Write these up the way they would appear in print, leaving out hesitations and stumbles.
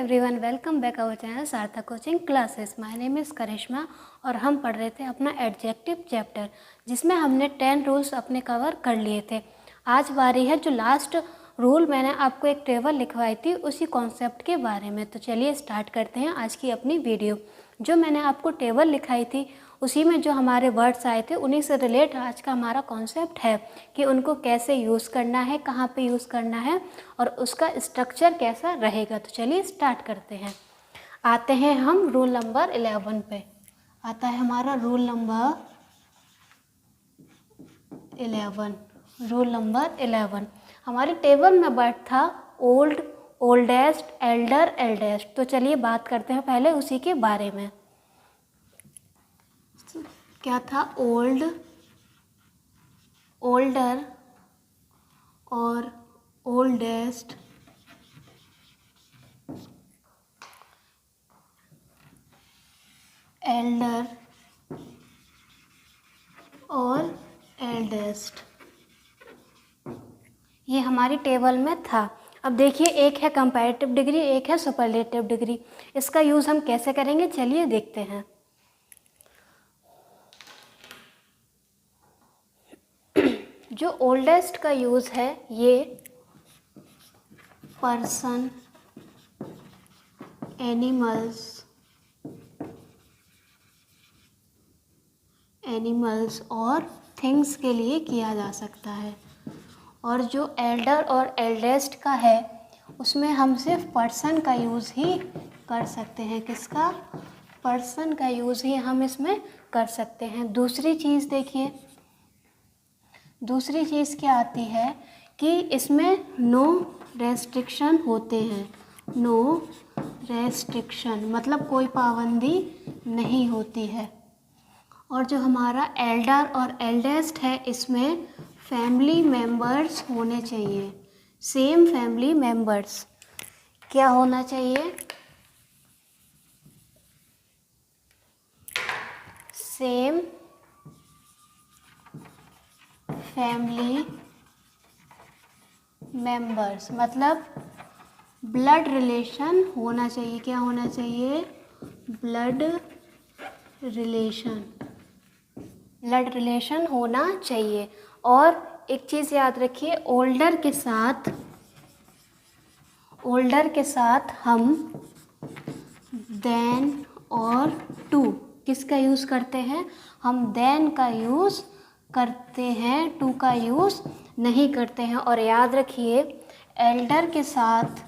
Everyone, welcome back our channel Sarthak coaching classes. My name is Karishma और हम पढ़ रहे थे अपना एडजेक्टिव चैप्टर, जिसमें हमने 10 रूल्स अपने कवर कर लिए थे। आज बारी है जो लास्ट रूल मैंने आपको एक टेबल लिखवाई थी उसी कॉन्सेप्ट के बारे में। तो चलिए स्टार्ट करते हैं आज की अपनी वीडियो। जो मैंने आपको टेबल लिखाई थी उसी में जो हमारे वर्ड्स आए थे उन्हीं से रिलेट आज का हमारा कॉन्सेप्ट है कि उनको कैसे यूज़ करना है, कहाँ पे यूज़ करना है और उसका स्ट्रक्चर कैसा रहेगा। तो चलिए स्टार्ट करते हैं। आते हैं हम रूल नंबर 11 पे। आता है हमारा रूल नंबर 11। हमारी टेबल में वर्ड था ओल्ड, ओल्डेस्ट, एल्डर, एल्डेस्ट। तो चलिए बात करते हैं पहले उसी के बारे में। क्या था? ओल्ड, ओल्डर और ओल्डेस्ट, एल्डर और एल्डेस्ट, ये हमारी टेबल में था। अब देखिए, एक है कंपैरेटिव डिग्री, एक है सुपरलेटिव डिग्री। इसका यूज़ हम कैसे करेंगे चलिए देखते हैं। जो ओल्डेस्ट का यूज़ है ये पर्सन, एनिमल्स और थिंग्स के लिए किया जा सकता है। और जो एल्डर और एल्डेस्ट का है उसमें हम सिर्फ पर्सन का यूज़ ही कर सकते हैं। किसका? पर्सन का यूज़ ही हम इसमें कर सकते हैं। दूसरी चीज़ देखिए, दूसरी चीज़ क्या आती है कि इसमें नो रेस्ट्रिक्शन होते हैं। नो रेस्ट्रिक्शन मतलब कोई पाबंदी नहीं होती है। और जो हमारा एल्डर और एल्डेस्ट है इसमें फैमिली मेंबर्स होने चाहिए। सेम फैमिली मेंबर्स क्या होना चाहिए? सेम फैमिली मेंबर्स मतलब ब्लड रिलेशन होना चाहिए। क्या होना चाहिए? ब्लड रिलेशन होना चाहिए। और एक चीज़ याद रखिए, ओल्डर के साथ हम देन और टू किसका यूज़ करते हैं? हम देन का यूज़ करते हैं, टू का यूज़ नहीं करते हैं। और याद रखिए, एल्डर के साथ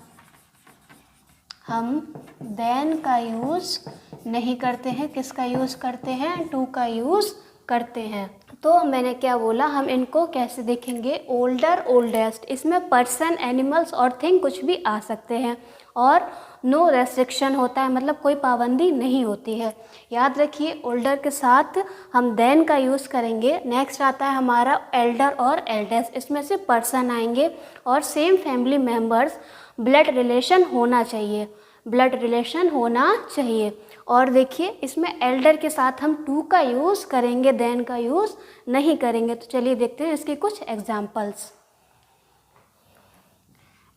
हम देन का यूज़ नहीं करते हैं। किसका यूज़ करते हैं? टू का यूज़ करते हैं। तो मैंने क्या बोला, हम इनको कैसे देखेंगे? ओल्डर, ओल्डेस्ट, इसमें पर्सन, एनिमल्स और थिंग कुछ भी आ सकते हैं। और नो रेस्ट्रिक्शन होता है मतलब कोई पाबंदी नहीं होती है। याद रखिए, ओल्डर के साथ हम देन का यूज़ करेंगे। नेक्स्ट आता है हमारा एल्डर और एल्डेस्ट, इसमें से पर्सन आएंगे। और same family members, blood relation होना चाहिए, ब्लड रिलेशन होना चाहिए। और देखिए, इसमें एल्डर के साथ हम टू का यूज़ करेंगे, देन का यूज़ नहीं करेंगे। तो चलिए देखते हैं इसके कुछ एग्जाम्पल्स।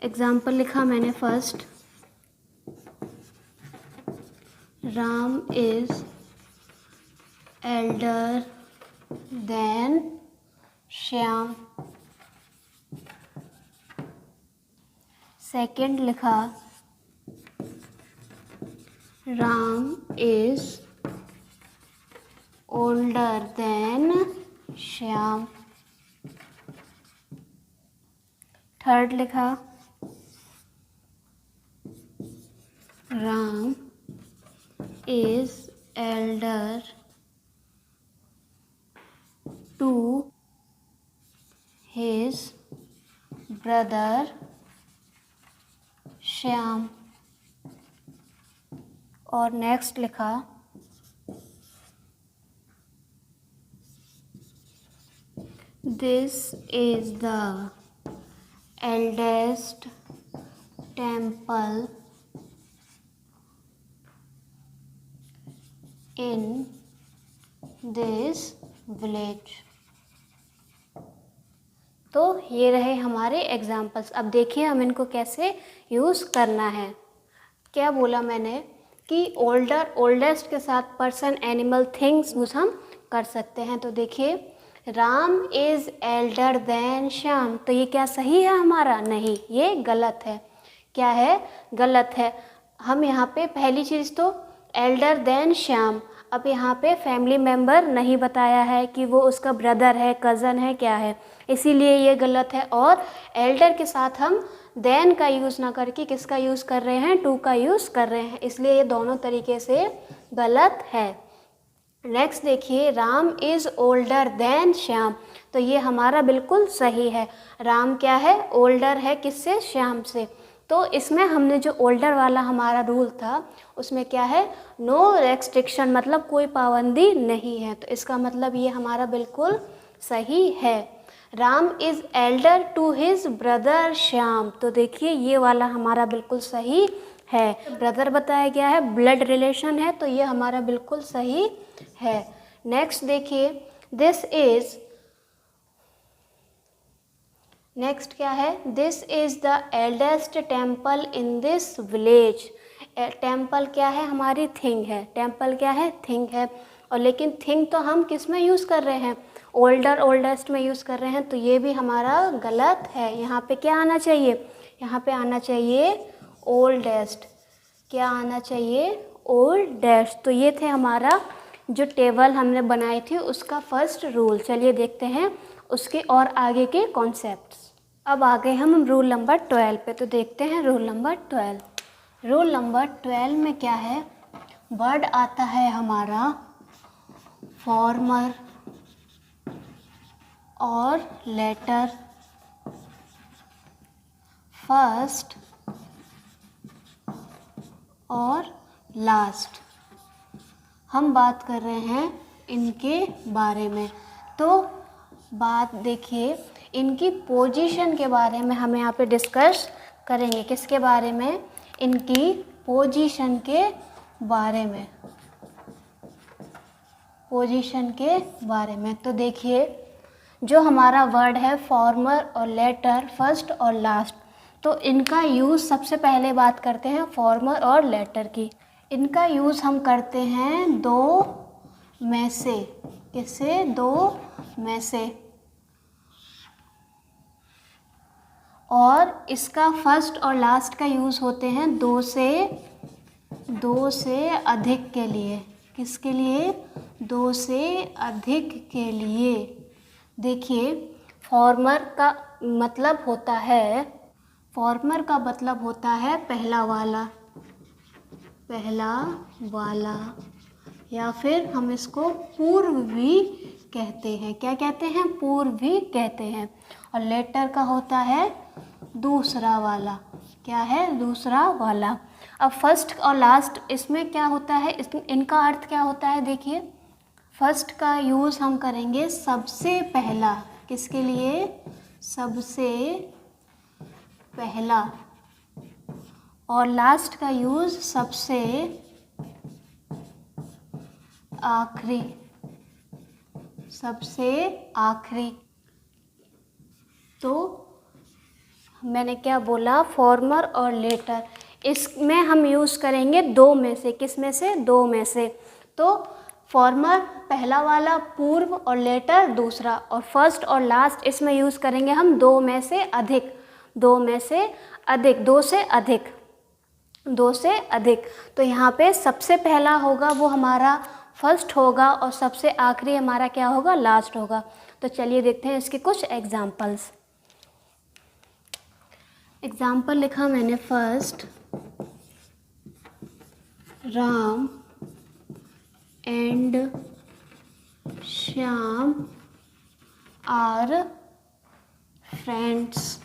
एग्जाम्पल लिखा मैंने first, Ram is elder than Shyam. Second लिखा, Ram is older than Shyam. Third लिखा, Ram is elder to his brother Shyam. और नेक्स्ट लिखा, this is the eldest temple in this village. तो ये रहे हमारे एग्जाम्पल्स। अब देखिए हम इनको कैसे यूज़ करना है। क्या बोला मैंने कि ओल्डर ओल्डेस्ट के साथ पर्सन एनिमल थिंग्स यूज़ हम कर सकते हैं। तो देखिए Ram is elder than Shyam, तो ये क्या सही है हमारा? नहीं, ये गलत है। क्या है? गलत है। हम यहाँ पे पहली चीज़ तो एल्डर देन श्याम, अब यहाँ पे फैमिली मेम्बर नहीं बताया है कि वो उसका ब्रदर है, कज़न है, क्या है, इसीलिए ये गलत है। और एल्डर के साथ हम देन का यूज़ ना करके किसका यूज़ कर रहे हैं? टू का यूज़ कर रहे हैं, इसलिए ये दोनों तरीके से गलत है। नेक्स्ट देखिए Ram is older than Shyam, तो ये हमारा बिल्कुल सही है। राम क्या है? ओल्डर है, किससे? श्याम से। तो इसमें हमने जो ओल्डर वाला हमारा रूल था उसमें क्या है? नो रेस्ट्रिक्शन, मतलब कोई पाबंदी नहीं है, तो इसका मतलब ये हमारा बिल्कुल सही है। Ram is elder to his brother Shyam, तो देखिए ये वाला हमारा बिल्कुल सही है। ब्रदर बताया गया है, ब्लड रिलेशन है, तो ये हमारा बिल्कुल सही है। नेक्स्ट देखिए दिस इज़, नेक्स्ट क्या है? This is the eldest temple in this village. Temple क्या है? हमारी थिंग है। टेम्पल क्या है? थिंग है। और लेकिन थिंग तो हम किस में यूज़ कर रहे हैं? ओल्डर ओल्डेस्ट में यूज़ कर रहे हैं, तो ये भी हमारा गलत है। यहाँ पे क्या आना चाहिए? यहाँ पे आना चाहिए ओल्डेस्ट। क्या आना चाहिए? ओल्डेस्ट। तो ये थे हमारा जो टेबल हमने बनाई थी उसका फर्स्ट रूल। चलिए देखते हैं उसके और आगे के कॉन्सेप्ट्स। अब आ गए हम रूल नंबर 12 पे, तो देखते हैं रूल नंबर 12। रूल नंबर 12 में क्या है? वर्ड आता है हमारा फॉर्मर और लेटर, फर्स्ट और लास्ट। हम बात कर रहे हैं इनके बारे में, तो बात देखिए इनकी पोजीशन के बारे में हम यहाँ पे डिस्कस करेंगे। किसके बारे में? इनकी पोजीशन के बारे में, पोजीशन के बारे में। तो देखिए जो हमारा वर्ड है फॉर्मर और लेटर, फर्स्ट और लास्ट, तो इनका यूज़ सबसे पहले बात करते हैं फॉर्मर और लेटर की। इनका यूज़ हम करते हैं दो में से। किससे? दो में से। और इसका फर्स्ट और लास्ट का यूज़ होते हैं दो से अधिक के लिए। किसके लिए? दो से अधिक के लिए। देखिए फॉर्मर का मतलब होता है, फॉर्मर का मतलब होता है पहला वाला, पहला वाला, या फिर हम इसको पूर्व भी कहते हैं। क्या कहते हैं? पूर्व भी कहते हैं। और लेटर का होता है दूसरा वाला। क्या है? दूसरा वाला। अब फर्स्ट और लास्ट इसमें क्या होता है? इनका अर्थ क्या होता है? देखिए फर्स्ट का यूज़ हम करेंगे सबसे पहला। किसके लिए? सबसे पहला। और लास्ट का यूज़ सबसे आखिरी, सबसे आखिरी। तो मैंने क्या बोला? फॉर्मर और लेटर, इसमें हम यूज़ करेंगे दो में से। किस में से? दो में से। तो फॉर्मर पहला वाला पूर्व और लेटर दूसरा, और फर्स्ट और लास्ट इसमें यूज़ करेंगे हम दो में से अधिक, दो में से अधिक, दो से अधिक, दो से अधिक। तो यहाँ पे सबसे पहला होगा वो हमारा फर्स्ट होगा और सबसे आखिरी हमारा क्या होगा? लास्ट होगा। तो चलिए देखते हैं इसके कुछ एग्जाम्पल्स। एग्जाम्पल लिखा मैंने first, Ram and Shyam are friends.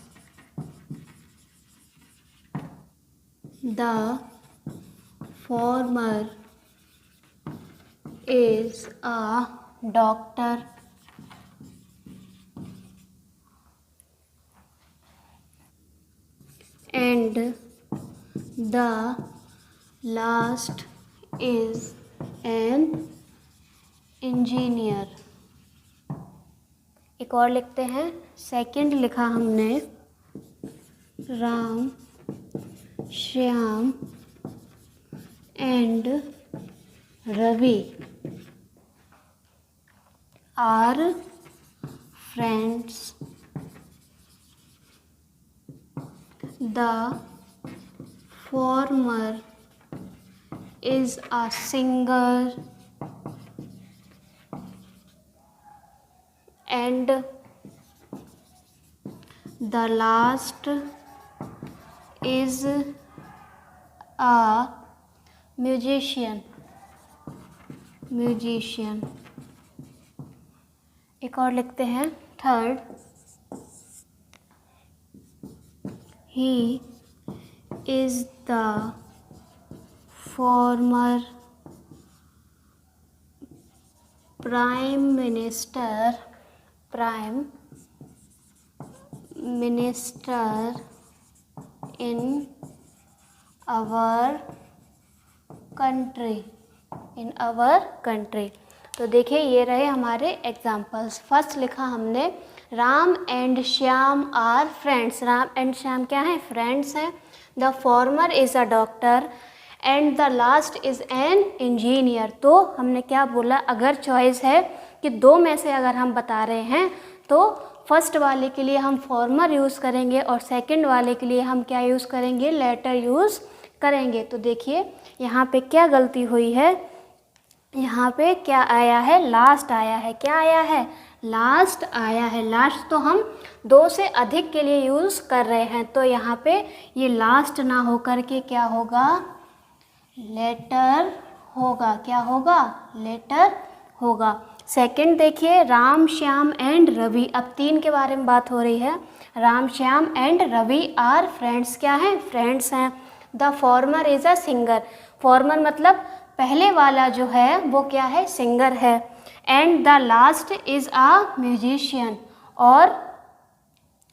The former is a doctor and the last is an engineer। एक और लिखते हैं, सेकंड लिखा हमने, Ram, Shyam and Ravi are friends. The former is a singer and the last is a musician. एक और लिखते हैं third, he is the former prime minister in our country. तो देखिए ये रहे हमारे एग्जाम्पल्स। फर्स्ट लिखा हमने Ram and Shyam are friends. Ram and Shyam क्या हैं? फ्रेंड्स हैं। The former is a doctor and the last is an engineer. तो हमने क्या बोला, अगर चॉइस है कि दो में से अगर हम बता रहे हैं तो फर्स्ट वाले के लिए हम फॉर्मर यूज़ करेंगे और सेकंड वाले के लिए हम क्या यूज़ करेंगे? लेटर यूज़ करेंगे। तो देखिए यहाँ पे क्या गलती हुई है, यहाँ पे क्या आया है? लास्ट आया है। क्या आया है? लास्ट आया है। लास्ट तो हम दो से अधिक के लिए यूज़ कर रहे हैं, तो यहाँ पे ये लास्ट ना होकर के क्या होगा? लेटर होगा। क्या होगा? लेटर होगा। सेकंड देखिए, राम श्याम एंड रवि। अब तीन के बारे में बात हो रही है। Ram Shyam and Ravi are friends. क्या हैं? फ्रेंड्स हैं। The former is a singer. Former मतलब पहले वाला जो है वो क्या है? सिंगर है। And the last is a musician, और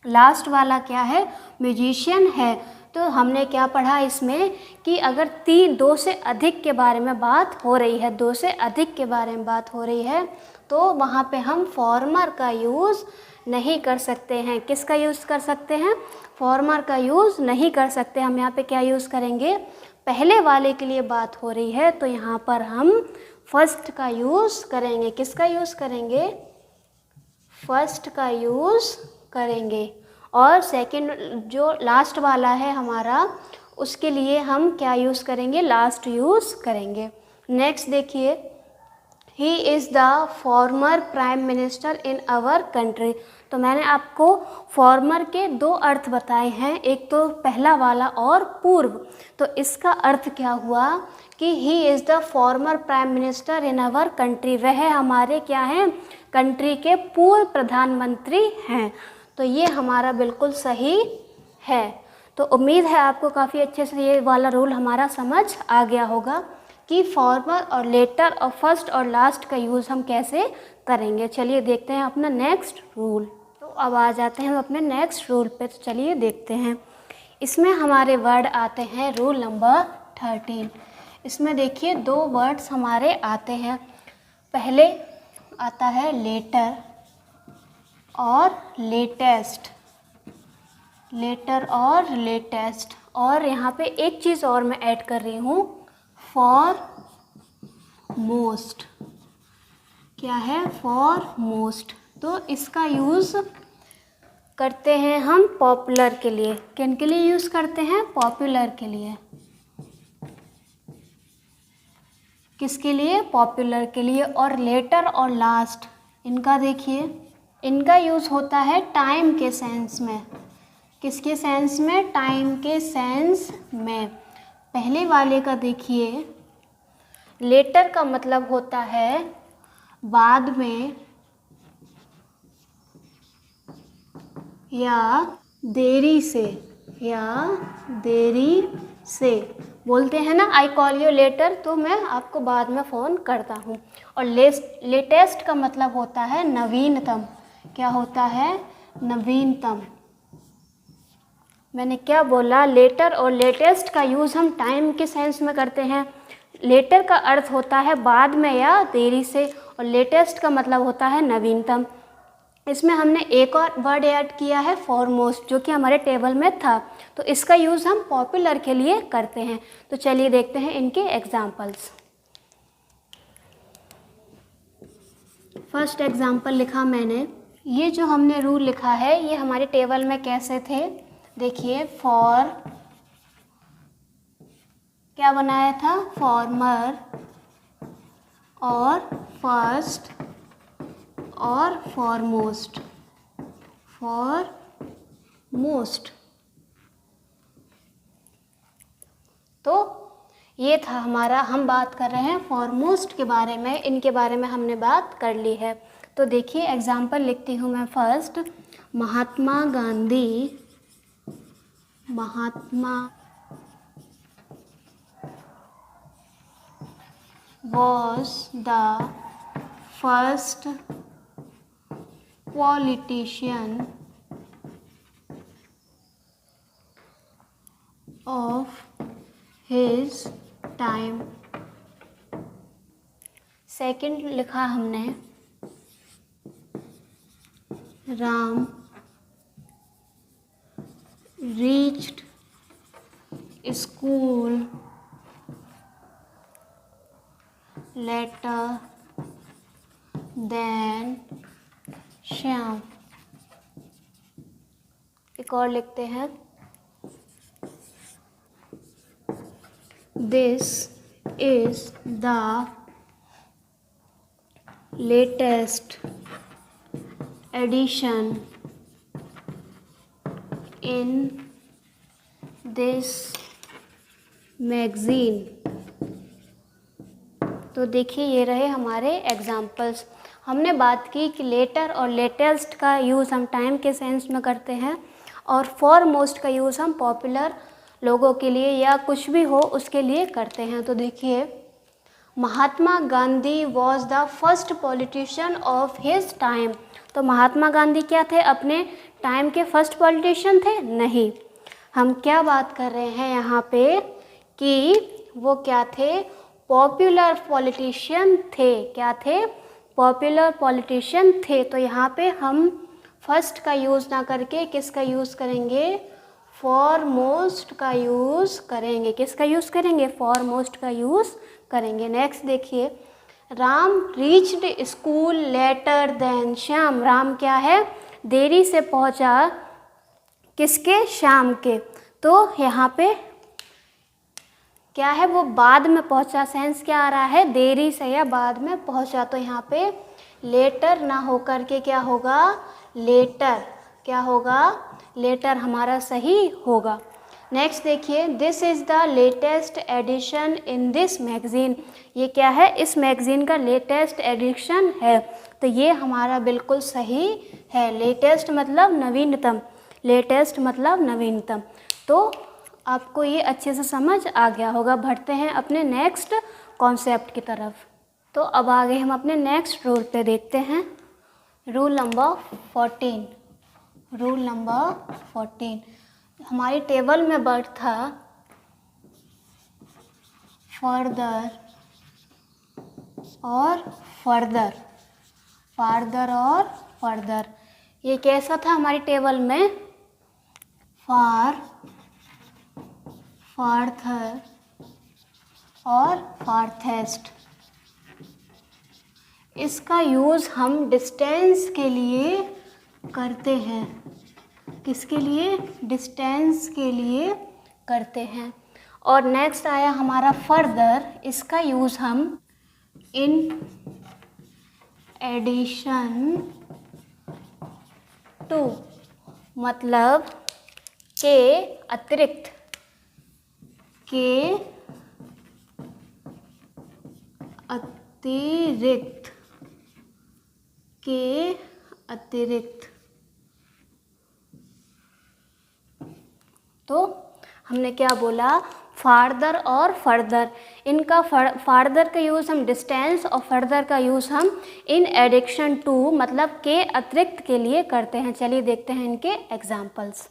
लास्ट वाला क्या है? म्यूजिशियन है। तो हमने क्या पढ़ा इसमें कि अगर दो से अधिक के बारे में बात हो रही है, दो से अधिक के बारे में बात हो रही है, तो वहाँ पे हम फॉर्मर का यूज़ नहीं कर सकते हैं। किसका यूज़ कर सकते हैं? फॉर्मर का यूज़ नहीं कर सकते। हम यहाँ पे क्या यूज़ करेंगे? पहले वाले के लिए बात हो रही है तो यहाँ पर हम फर्स्ट का यूज़ करेंगे। किसका यूज़ करेंगे? फर्स्ट का यूज़ करेंगे। और सेकंड जो लास्ट वाला है हमारा, उसके लिए हम क्या यूज़ करेंगे? लास्ट यूज़ करेंगे। नेक्स्ट देखिए, he is the former prime minister in our country. तो मैंने आपको फॉर्मर के दो अर्थ बताए हैं, एक तो पहला वाला और पूर्व। तो इसका अर्थ क्या हुआ कि he is the former prime minister in our country. वह हमारे क्या हैं? कंट्री के पूर्व प्रधानमंत्री हैं। तो ये हमारा बिल्कुल सही है। तो उम्मीद है आपको काफ़ी अच्छे से ये वाला रूल हमारा समझ आ गया होगा कि फॉर्मर और लेटर और फर्स्ट और लास्ट का यूज़ हम कैसे करेंगे। चलिए देखते हैं अपना नेक्स्ट रूल। तो अब आ जाते हैं हम अपने नेक्स्ट रूल पे। तो चलिए देखते हैं। इसमें हमारे वर्ड आते हैं रूल नंबर 13। इसमें देखिए दो वर्ड्स हमारे आते हैं। पहले आता है लेटर और लेटेस्ट। लेटर और लेटेस्ट। और यहाँ पे एक चीज़ और मैं ऐड कर रही हूँ, फॉर मोस्ट। क्या है? For most. तो इसका यूज़ करते हैं हम पॉपुलर के लिए। किन के लिए यूज़ करते हैं? पॉपुलर के लिए। किसके लिए? पॉपुलर के लिए। और लेटर और लास्ट, इनका देखिए, इनका यूज़ होता है टाइम के सेंस में। किसके सेंस में? टाइम के सेंस में। पहले वाले का देखिए, लेटर का मतलब होता है बाद में या देरी से, या देरी से बोलते हैं ना, आई कॉल यू लेटर, तो मैं आपको बाद में फ़ोन करता हूँ। और लेटेस्ट का मतलब होता है नवीनतम। क्या होता है? नवीनतम। मैंने क्या बोला? लेटर और लेटेस्ट का यूज़ हम टाइम के सेंस में करते हैं। लेटर का अर्थ होता है बाद में या देरी से, और लेटेस्ट का मतलब होता है नवीनतम। इसमें हमने एक और वर्ड ऐड किया है फॉरमोस्ट, जो कि हमारे टेबल में था, तो इसका यूज़ हम पॉपुलर के लिए करते हैं। तो चलिए देखते हैं इनके एग्जाम्पल्स। फर्स्ट एग्जाम्पल लिखा मैंने, ये जो हमने रूल लिखा है ये हमारे टेबल में कैसे थे, देखिए फॉर क्या बनाया था, फॉर्मर और फर्स्ट और फॉरमोस्ट, फॉरमोस्ट। तो ये था हमारा, हम बात कर रहे हैं फॉरमोस्ट के बारे में, इनके बारे में हमने बात कर ली है। तो देखिए एग्जाम्पल लिखती हूँ मैं first, Mahatma Gandhi, Mahatma was the first politician of his time। Second लिखा हमने, Ram reached school later than Shyam. एक और लिखते हैं, this is the latest addition in this magazine. तो देखिए ये रहे हमारे एग्जाम्पल्स। हमने बात की कि लेटर और लेटेस्ट का यूज़ हम टाइम के सेंस में करते हैं, और फॉरमोस्ट का यूज़ हम पॉपुलर लोगों के लिए या कुछ भी हो उसके लिए करते हैं। तो देखिए, Mahatma Gandhi was the first politician of his time. तो महात्मा गांधी क्या थे, अपने टाइम के फर्स्ट पॉलिटिशियन थे? नहीं। हम क्या बात कर रहे हैं यहाँ पे कि वो क्या थे, पॉपुलर पॉलिटिशियन थे। क्या थे? पॉपुलर पॉलिटिशियन थे। तो यहाँ पे हम फर्स्ट का यूज़ ना करके किसका यूज़ करेंगे, फॉरमोस्ट का यूज़ करेंगे। किसका यूज़ करेंगे? फॉरमोस्ट का यूज़ करेंगे। नेक्स्ट देखिए, Ram reached school later than Shyam. Ram क्या है, देरी से पहुँचा, किसके? श्याम के। तो यहाँ पे क्या है, वो बाद में पहुंचा। सेंस क्या आ रहा है, देरी से या बाद में पहुंचा। तो यहाँ पे लेटर ना होकर के क्या होगा, लेटर। क्या होगा? लेटर हमारा सही होगा। नेक्स्ट देखिए, this is the latest addition in this magazine. ये क्या है, इस मैगज़ीन का लेटेस्ट एडिशन है। तो ये हमारा बिल्कुल सही है। लेटेस्ट मतलब नवीनतम, लेटेस्ट मतलब नवीनतम। तो आपको ये अच्छे से समझ आ गया होगा। बढ़ते हैं अपने नेक्स्ट कॉन्सेप्ट की तरफ। तो अब आगे हम अपने नेक्स्ट रूल पे देखते हैं। Rule number 14। रूल नंबर 14 हमारी टेबल में वर्ड था फर्दर और फर्दर, फार्दर और फर्दर। ये कैसा था हमारी टेबल में, फार, फार्थर और फार्थेस्ट। इसका यूज़ हम डिस्टेंस के लिए करते हैं। किसके लिए? डिस्टेंस के लिए करते हैं। और नेक्स्ट आया हमारा फर्दर। इसका यूज़ हम इन एडिशन टू, मतलब के अतिरिक्त, के अतिरिक्त, के अतिरिक्त। तो हमने क्या बोला, फार्दर और फर्दर। इनका फार्दर का यूज़ हम डिस्टेंस और फर्दर का यूज़ हम इन एडिशन टू, मतलब के अतिरिक्त के लिए करते हैं। चलिए देखते हैं इनके एग्जाम्पल्स।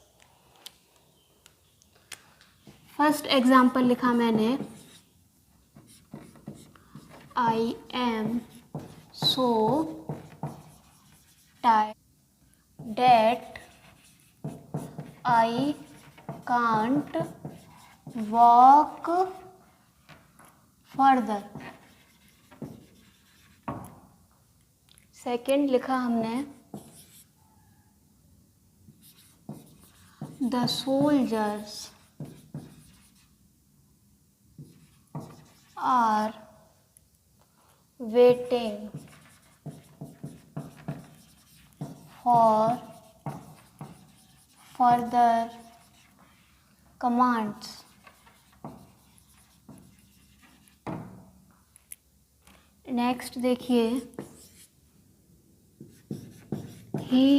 फर्स्ट एग्जाम्पल लिखा मैंने, I am so tired. that I can't walk further। Second लिखा हमने the soldiers are waiting for further commands। Next देखिए, he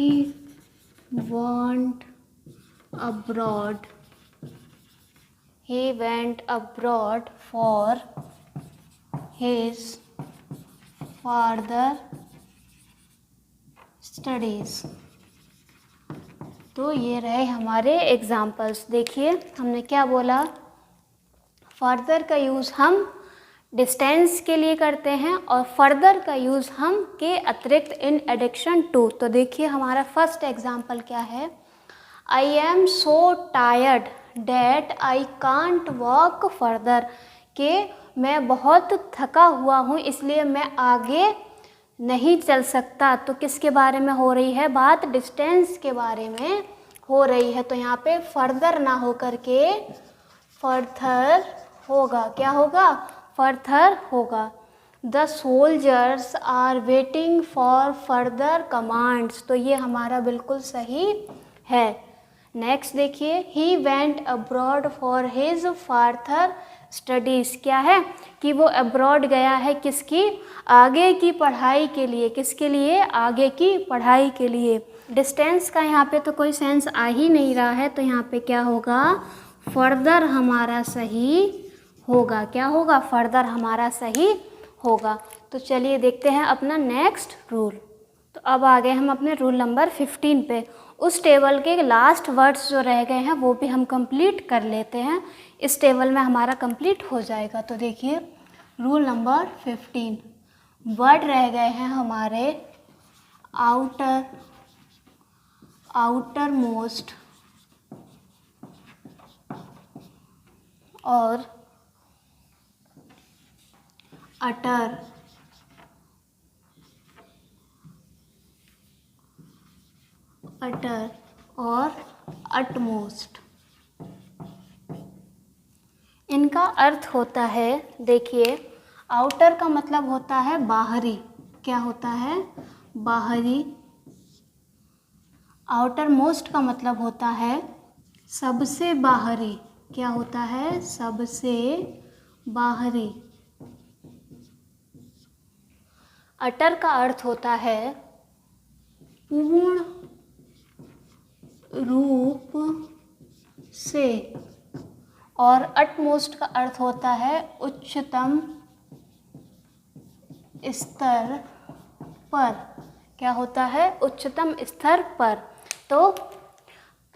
went abroad for his further studies। तो ये रहे हमारे एग्जाम्पल्स। देखिए हमने क्या बोला, फर्दर का यूज़ हम डिस्टेंस के लिए करते हैं और फर्दर का यूज़ हम के अतिरिक्त इन एडिक्शन टू। तो देखिए हमारा फर्स्ट एग्जाम्पल क्या है, I am so tired that I can't walk further, के मैं बहुत थका हुआ हूँ इसलिए मैं आगे नहीं चल सकता। तो किसके बारे में हो रही है बात, डिस्टेंस के बारे में हो रही है। तो यहाँ पे फर्दर ना हो करके फर्दर होगा, क्या होगा, फर्दर होगा। The soldiers are waiting for further commands. तो ये हमारा बिल्कुल सही है। नेक्स्ट देखिए, he went abroad for his further studies. क्या है कि वो अब्रॉड गया है किसकी, आगे की पढ़ाई के लिए। किसके लिए, आगे की पढ़ाई के लिए। डिस्टेंस का यहाँ पे तो कोई सेंस आ ही नहीं रहा है, तो यहाँ पे क्या होगा, फर्दर हमारा सही होगा। क्या होगा, फर्दर हमारा सही होगा। तो चलिए देखते हैं अपना नेक्स्ट रूल। तो अब आ गए हम अपने रूल नंबर 15 पे। उस टेबल के लास्ट वर्ड्स जो रह गए हैं वो भी हम कंप्लीट कर लेते हैं, इस टेबल में हमारा कंप्लीट हो जाएगा। तो देखिए रूल नंबर 15, वर्ड रह गए हैं हमारे आउटर मोस्ट और अटर और अटमोस्ट। इनका अर्थ होता है, देखिए आउटर का मतलब होता है बाहरी। क्या होता है, बाहरी। आउटर मोस्ट का मतलब होता है सबसे बाहरी। क्या होता है, सबसे बाहरी। अटर का अर्थ होता है पूर्ण रूप से, और अटमोस्ट का अर्थ होता है उच्चतम स्तर पर। क्या होता है, उच्चतम स्तर पर। तो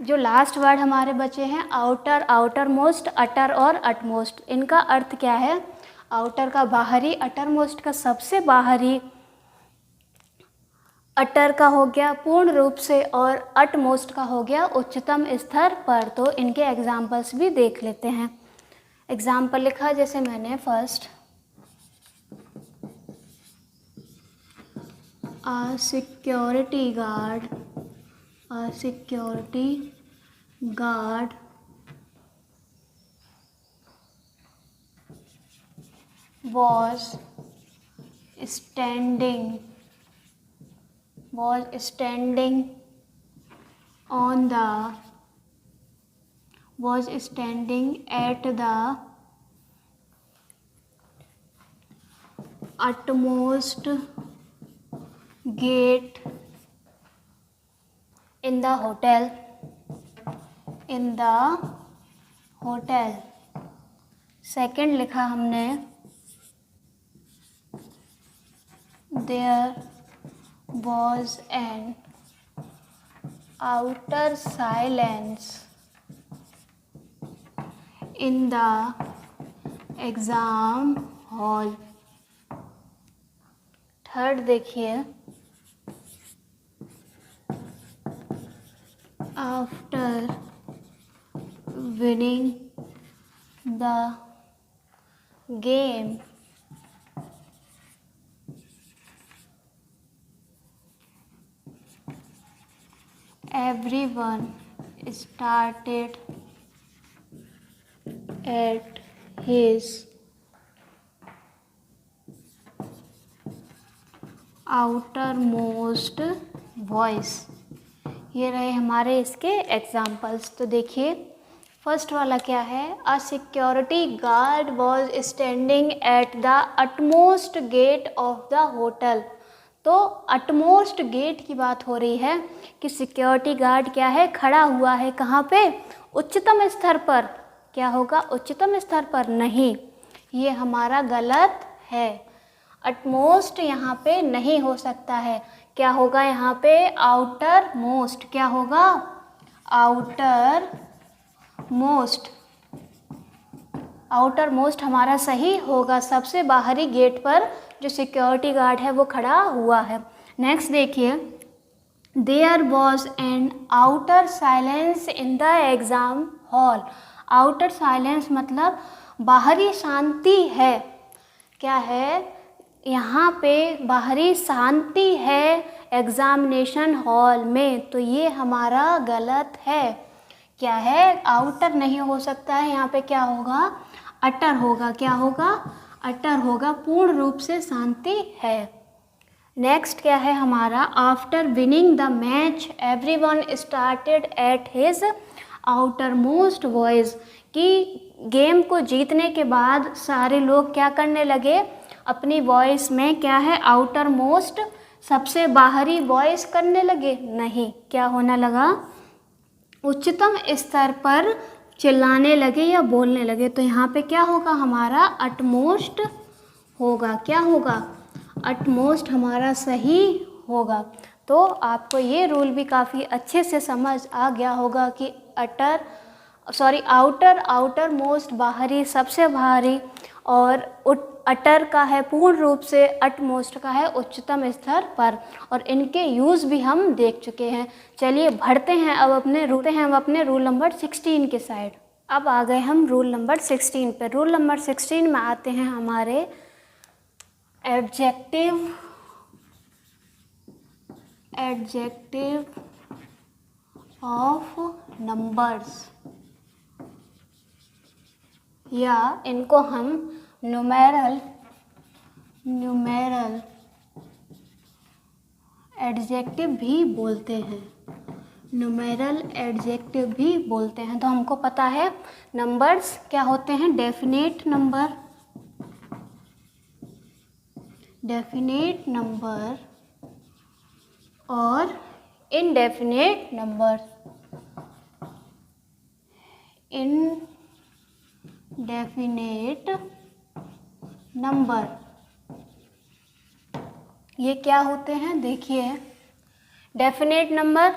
जो लास्ट वर्ड हमारे बचे हैं आउटर, आउटर मोस्ट, अटर और अटमोस्ट, इनका अर्थ क्या है, आउटर का बाहरी, अटर मोस्ट का सबसे बाहरी, अटर का हो गया पूर्ण रूप से और अटमोस्ट का हो गया उच्चतम स्तर पर। तो इनके एग्जाम्पल्स भी देख लेते हैं। एग्जाम्पल लिखा जैसे मैंने, first a security guard was standing at the utmost gate in the hotel। Second लिखा हमने, there was an outer silence in the exam hall। Third देखिए, after winning the game everyone started at his outermost voice। ये रहे हमारे इसके examples. तो देखिए first वाला क्या है, a security guard was standing at the utmost gate of the hotel. तो अटमोस्ट गेट की बात हो रही है कि सिक्योरिटी गार्ड क्या है, खड़ा हुआ है कहाँ पे, उच्चतम स्तर पर। क्या होगा, उच्चतम स्तर पर नहीं, ये हमारा गलत है। अटमोस्ट यहाँ पे नहीं हो सकता है, क्या होगा यहाँ पे, आउटर मोस्ट। क्या होगा, आउटर मोस्ट। आउटर मोस्ट हमारा सही होगा, सबसे बाहरी गेट पर जो सिक्योरिटी गार्ड है वो खड़ा हुआ है। नेक्स्ट देखिए, there was an outer silence in the exam hall. Outer silence मतलब बाहरी शांति है। क्या है, यहाँ पे बाहरी शांति है एग्ज़ामिनेशन हॉल में, तो ये हमारा गलत है। क्या है, आउटर नहीं हो सकता है, यहाँ पे क्या होगा, अटर होगा। क्या होगा, अटर होगा, पूर्ण रूप से शांति है। नेक्स्ट क्या है हमारा, after winning the match everyone started at his outer most voice. कि गेम को जीतने के बाद सारे लोग क्या करने लगे, अपनी वॉइस में क्या है, आउटर मोस्ट सबसे बाहरी वॉइस करने लगे। नहीं, क्या होने लगा, उच्चतम स्तर पर चिल्लाने लगे या बोलने लगे। तो यहाँ पे क्या होगा, हमारा अटमोस्ट होगा। क्या होगा, अटमोस्ट हमारा सही होगा। तो आपको ये रूल भी काफ़ी अच्छे से समझ आ गया होगा कि आउटर मोस्ट बाहरी, सबसे बाहरी, और अटर का है पूर्ण रूप से, अटमोस्ट का है उच्चतम स्तर पर, और इनके यूज़ भी हम देख चुके हैं। चलिए बढ़ते हैं अब अपने रूल नंबर 16 के साइड। अब आ गए हम रूल नंबर 16 पे। रूल नंबर 16 में आते हैं हमारे एडजेक्टिव ऑफ नंबर्स, या इनको हम न्यूमेरल एडजेक्टिव भी बोलते हैं। न्यूमेरल एडजेक्टिव भी बोलते हैं। तो हमको पता है नंबर्स क्या होते हैं, डेफिनेट नंबर और इनडेफिनेट नंबर। इनडेफिनेट नंबर ये क्या होते हैं, देखिए डेफिनेट नंबर,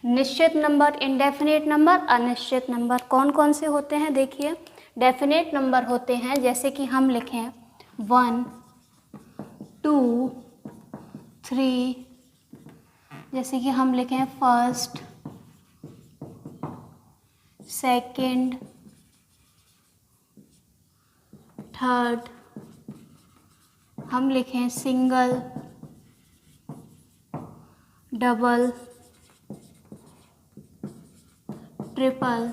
निश्चित नंबर, इनडेफिनेट नंबर, अनिश्चित नंबर। कौन कौन से होते हैं, देखिए डेफिनेट नंबर होते हैं जैसे कि हम लिखें 1 2 3, जैसे कि हम लिखें फर्स्ट, सेकंड, थर्ड, हम लिखें single, double, triple,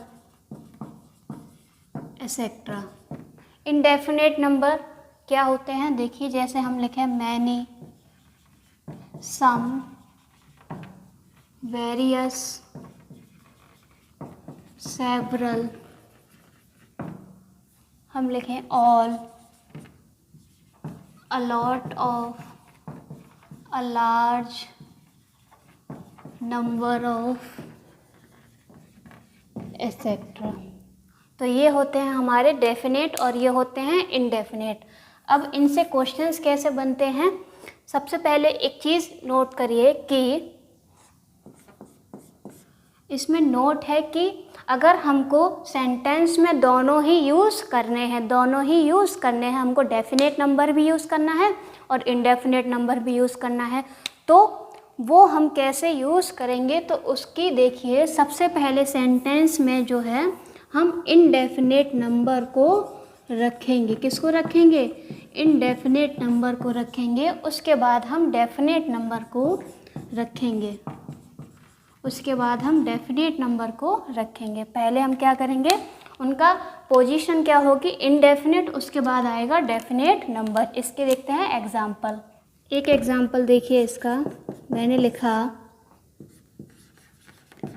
etcetera. Indefinite number क्या होते हैं, देखिए जैसे हम लिखें मैनी, सम, वेरियस, सेवरल, हम लिखें all, a lot of, a large number of, etc. तो ये होते हैं हमारे डेफिनेट और ये होते हैं इनडेफिनेट। अब इनसे क्वेश्चंस कैसे बनते हैं, सबसे पहले एक चीज़ नोट करिए कि इसमें नोट है कि अगर हमको सेंटेंस में दोनों ही यूज़ करने हैं, हमको डेफिनेट नंबर भी यूज़ करना है और इनडेफिनेट नंबर भी यूज़ करना है, तो वो हम कैसे यूज़ करेंगे, तो उसकी देखिए सबसे पहले सेंटेंस में जो है हम इनडेफिनेट नंबर को रखेंगे। किसको रखेंगे? इनडेफिनेट नंबर को रखेंगे। उसके बाद हम डेफिनेट नंबर को रखेंगे। उसके बाद हम डेफिनेट नंबर को रखेंगे। पहले हम क्या करेंगे, उनका पोजीशन क्या होगी, इनडेफिनेट, उसके बाद आएगा डेफिनेट नंबर। इसके देखते हैं एग्जाम्पल। एक एग्जाम्पल देखिए इसका, मैंने लिखा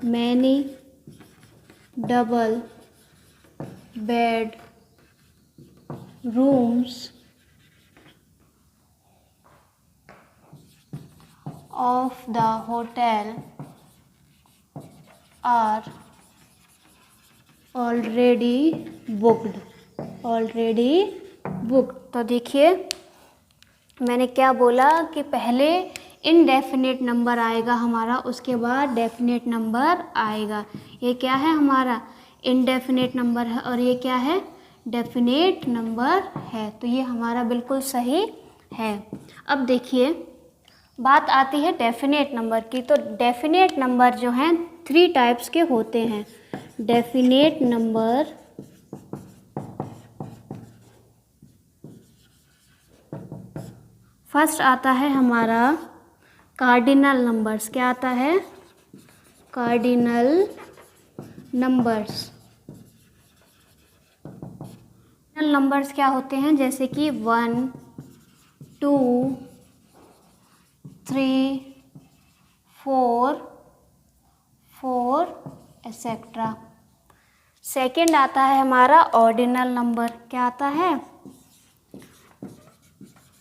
many double bed rooms of the hotel are already booked. तो देखिए मैंने क्या बोला कि पहले इनडेफिनेट नंबर आएगा हमारा, उसके बाद डेफिनेट नंबर आएगा। ये क्या है, हमारा इनडेफिनेट नंबर है और ये क्या है, डेफिनेट नंबर है। तो ये हमारा बिल्कुल सही है। अब देखिए बात आती है डेफिनेट नंबर की। तो डेफिनेट नंबर जो हैं 3 टाइप्स के होते हैं। डेफिनेट नंबर फर्स्ट आता है हमारा कार्डिनल नंबर्स। क्या आता है? Cardinal numbers. कार्डिनल नंबर्स क्या होते हैं? जैसे कि 1, 2, 3, 4 एक्सेट्रा। सेकंड आता है हमारा ऑर्डिनल नंबर। क्या आता है?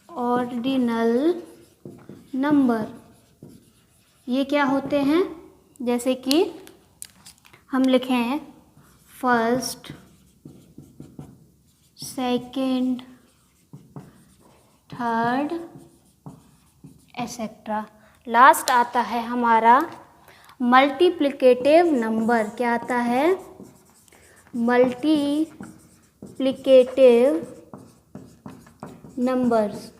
Ordinal number. ये क्या होते हैं? जैसे कि हम लिखें first, second, third etcetera. Last आता है हमारा मल्टीप्लिकेटिव नंबर। क्या आता है? Multiplicative numbers.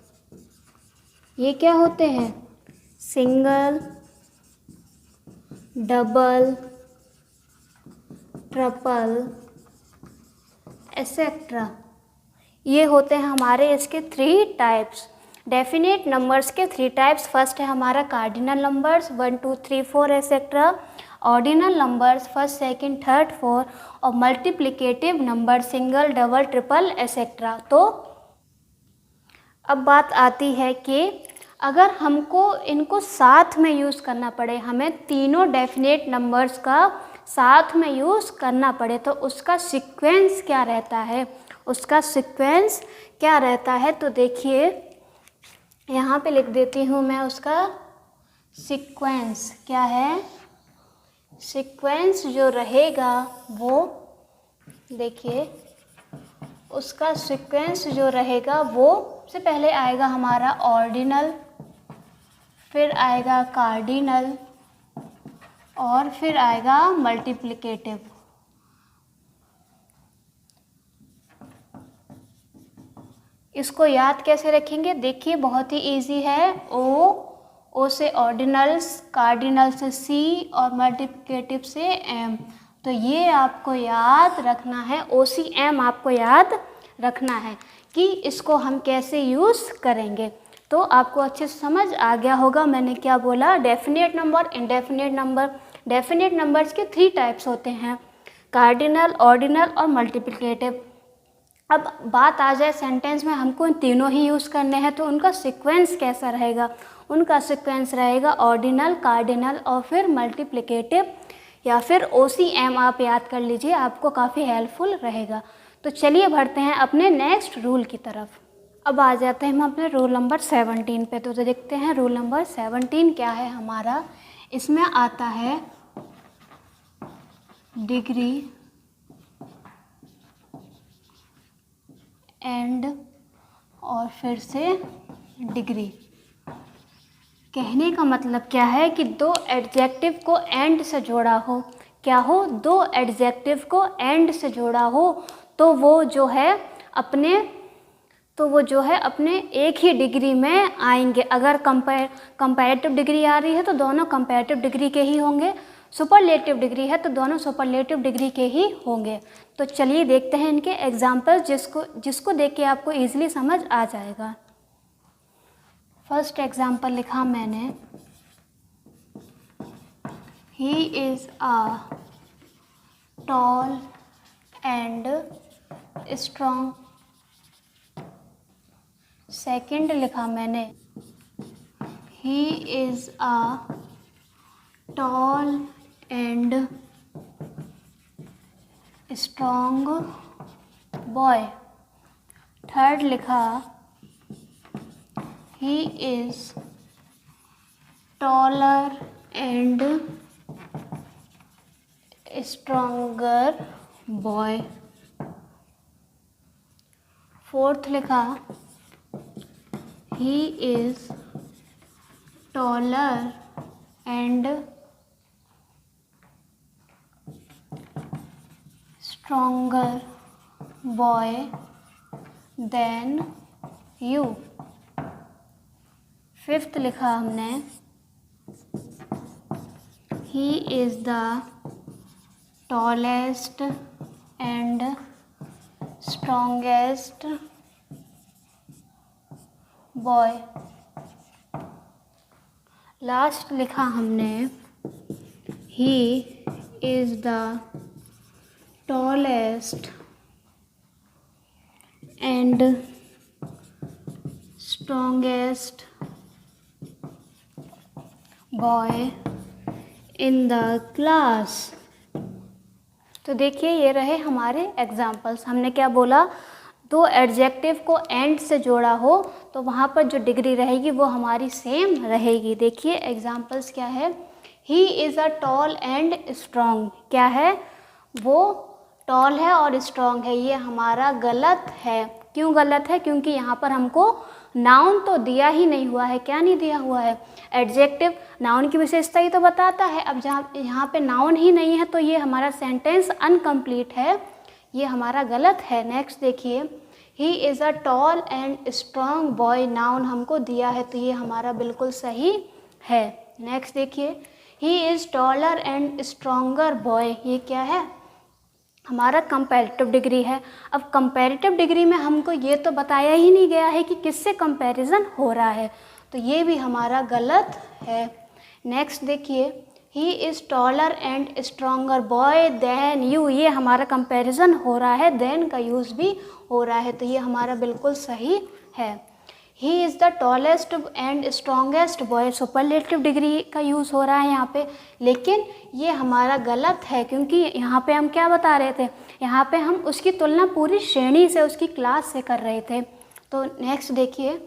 ये क्या होते हैं? Single, double, triple etcetera. ये होते हैं हमारे इसके 3 टाइप्स। डेफिनेट नंबर्स के 3 टाइप्स। फर्स्ट है हमारा cardinal numbers 1, 2, 3, 4 etcetera. Ordinal numbers first, second, third, 4 और multiplicative number single, double, triple etcetera. तो अब बात आती है कि अगर हमको इनको साथ में यूज़ करना पड़े, हमें तीनों डेफिनेट नंबर्स का साथ में यूज़ करना पड़े, तो उसका सीक्वेंस क्या रहता है? तो देखिए यहाँ पे लिख देती हूँ मैं उसका सीक्वेंस। क्या है? सीक्वेंस जो रहेगा वो देखिए, उसका सीक्वेंस जो रहेगा वो सबसे पहले आएगा हमारा ऑर्डिनल, फिर आएगा कार्डिनल और फिर आएगा मल्टीप्लिकेटिव। इसको याद कैसे रखेंगे? देखिए बहुत ही इजी है। ओ से ऑर्डिनल्स, कार्डिनल से सी और मल्टीप्लिकेटिव से एम। तो ये आपको याद रखना है, OCM आपको याद रखना है कि इसको हम कैसे यूज़ करेंगे। तो आपको अच्छे से समझ आ गया होगा मैंने क्या बोला। Definite number, indefinite number. Definite numbers के 3 टाइप्स होते हैं, कार्डिनल, ऑर्डिनल और मल्टीप्लिकेटिव। अब बात आ जाए सेंटेंस में हमको इन तीनों ही यूज़ करने हैं, तो उनका सीक्वेंस कैसा रहेगा? उनका सीक्वेंस रहेगा ऑर्डिनल, कार्डिनल और फिर मल्टीप्लिकेटिव या फिर OCM आप याद कर लीजिए, आपको काफ़ी हेल्पफुल रहेगा। तो चलिए बढ़ते हैं अपने नेक्स्ट रूल की तरफ। अब आ जाते हैं हम अपने रूल नंबर 17 पे। तो देखते हैं रूल नंबर 17 क्या है हमारा। इसमें आता है डिग्री एंड और फिर से डिग्री। कहने का मतलब क्या है कि 2 एडजेक्टिव को एंड से जोड़ा हो। क्या हो? 2 एडजेक्टिव को एंड से जोड़ा हो तो वो जो है अपने तो वो जो है अपने एक ही डिग्री में आएंगे। अगर कंपैरेटिव डिग्री आ रही है तो दोनों कंपैरेटिव डिग्री के ही होंगे, सुपरलेटिव डिग्री है तो दोनों सुपरलेटिव डिग्री के ही होंगे। तो चलिए देखते हैं इनके एग्जाम्पल्स, जिसको देख के आपको ईजिली समझ आ जाएगा। फर्स्ट एग्जाम्पल लिखा मैंने, he is a tall and strong. Second लिखा मैंने, he is a tall and strong boy. Third लिखा, he is taller and stronger boy. Fourth लिखा, he is taller and stronger boy than you। Fifth लिखा हमने, he is the tallest and strongest boy. Last लिखा हमने, he is the tallest and strongest boy in the class. तो देखिए ये रहे हमारे एग्जाम्पल्स। हमने क्या बोला, दो एडजेक्टिव को एंड से जोड़ा हो तो वहाँ पर जो डिग्री रहेगी वो हमारी सेम रहेगी। देखिए एग्जाम्पल्स क्या है, ही is a tall and strong. क्या है, वो टॉल है और स्ट्रॉन्ग है। ये हमारा गलत है। क्यों गलत है? क्योंकि यहाँ पर हमको नाउन तो दिया ही नहीं हुआ है। क्या नहीं दिया हुआ है? एडजेक्टिव नाउन की विशेषता ही तो बताता है। अब जहाँ यहाँ पे नाउन ही नहीं है तो ये हमारा सेंटेंस अनकम्प्लीट है, ये हमारा गलत है। नेक्स्ट देखिए, he is a tall and strong boy, noun हमको दिया है तो ये हमारा बिल्कुल सही है। नेक्स्ट देखिए, he is taller and stronger boy, ये क्या है? हमारा कंपैरेटिव डिग्री है। अब कंपैरेटिव डिग्री में हमको ये तो बताया ही नहीं गया है कि किससे कंपैरिजन हो रहा है, तो ये भी हमारा गलत है। नेक्स्ट देखिए, he is taller and stronger boy than you, ये हमारा कंपैरिजन हो रहा है, देन का यूज़ भी हो रहा है तो ये हमारा बिल्कुल सही है। ही is the tallest and strongest boy, superlative degree का यूज़ हो रहा है यहाँ पे, लेकिन ये हमारा गलत है क्योंकि यहाँ पे हम क्या बता रहे थे, यहाँ पे हम उसकी तुलना पूरी श्रेणी से, उसकी क्लास से कर रहे थे। तो नेक्स्ट देखिए,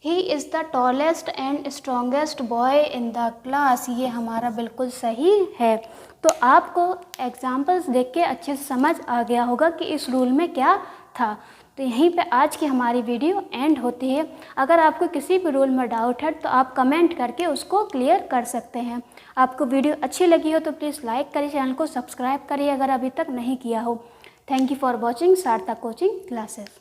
he is the tallest and strongest boy in the class, ये हमारा बिल्कुल सही है। तो आपको एग्जाम्पल्स देख के अच्छे से समझ आ गया होगा कि इस रूल में क्या था। तो यहीं पे आज की हमारी वीडियो एंड होती है। अगर आपको किसी भी रूल में डाउट है तो आप कमेंट करके उसको क्लियर कर सकते हैं। आपको वीडियो अच्छी लगी हो तो प्लीज़ लाइक करिए, चैनल को सब्सक्राइब करिए अगर अभी तक नहीं किया हो। थैंक यू फॉर वॉचिंग सार्थक कोचिंग क्लासेस।